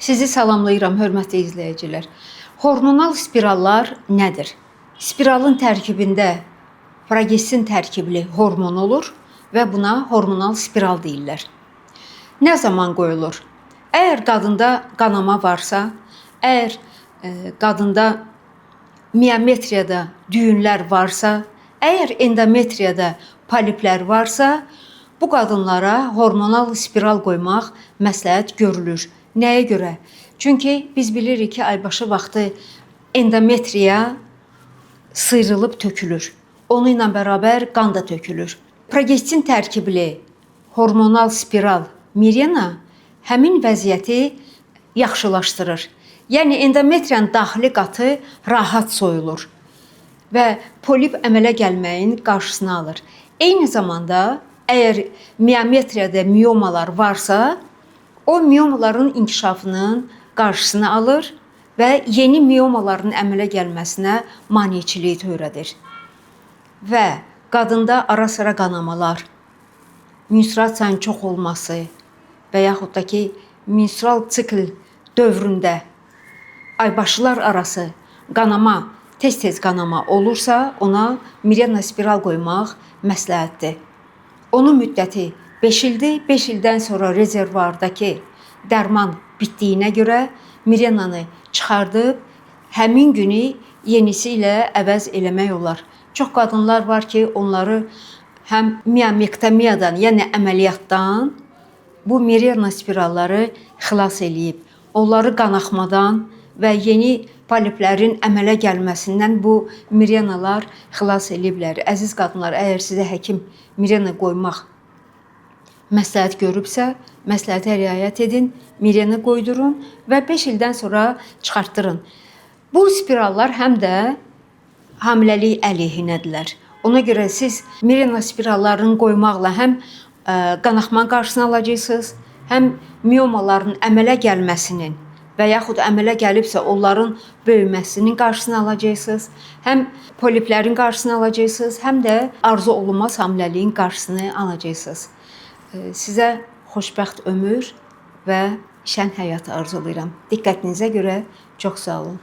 Sizi salamlayıram, hörmətli izləyicilər. Hormonal spirallar nədir? Spiralın tərkibində progestin tərkibli hormon olur və buna hormonal spiral deyirlər. Nə zaman qoyulur? Əgər qadında qanama varsa, əgər qadında miometriyada düyünlər varsa, əgər endometriyada poliplər varsa, bu qadınlara hormonal spiral qoymaq məsləhət görülür. Nəyə görə? Çünki biz bilirik ki, aybaşı vaxtı endometriya sıyrılıb tökülür. Onu ilə bərabər qan da tökülür. Progestin tərkibli hormonal spiral Mirena həmin vəziyyəti yaxşılaşdırır. Yəni endometriyanın daxili qatı rahat soyulur və polip əmələ gəlməyin qarşısını alır. Eyni zamanda əgər miometriyada miomalar varsa, o miomaların inkişafının qarşısını alır və yeni miomaların əmələ gəlməsinə maneçilik törədir. Və qadında ara-sıra qanamalar, menstruasiyanın çox olması və yaxud da ki, menstrual sikl dövründə aybaşılar arası qanama, tez-tez qanama olursa, ona Mirena spiral qoymaq məsləhətdir. Onun müddəti 5 ildir. 5 ildən sonra rezervardakı dərman bitdiyinə görə Mirenanı çıxardıb həmin günü yenisi ilə əvəz eləmək olar. Çox qadınlar var ki, onları həm miomektomiyadan, yəni əməliyyatdan bu Mirena spiralları xilas eləyib. Onları qanaxmadan və yeni poliplərin əmələ gəlməsindən bu Mirenalar xilas eləyiblər. Əziz qadınlar, əgər sizə həkim Mirena qoymaq məsləhət görübsə, məsləhətə riayət edin, Mirena qoydurun və 5 ildən sonra çıxartdırın. Bu spirallar həm də hamiləlik əleyhinədirlər. Ona görə siz Mirena spirallarını qoymaqla həm qanaxmanın qarşısını alacaqsınız, həm miomaların əmələ gəlməsinin və yaxud əmələ gəlibsə onların böyüməsinin qarşısını alacaqsınız, həm poliplərin qarşısını alacaqsınız, həm də arzu olunmaz hamiləliyin qarşısını alacaqsınız. Sizə xoşbəxt ömür və şən həyat arzulayıram. Diqqətinizə görə çox sağ olun.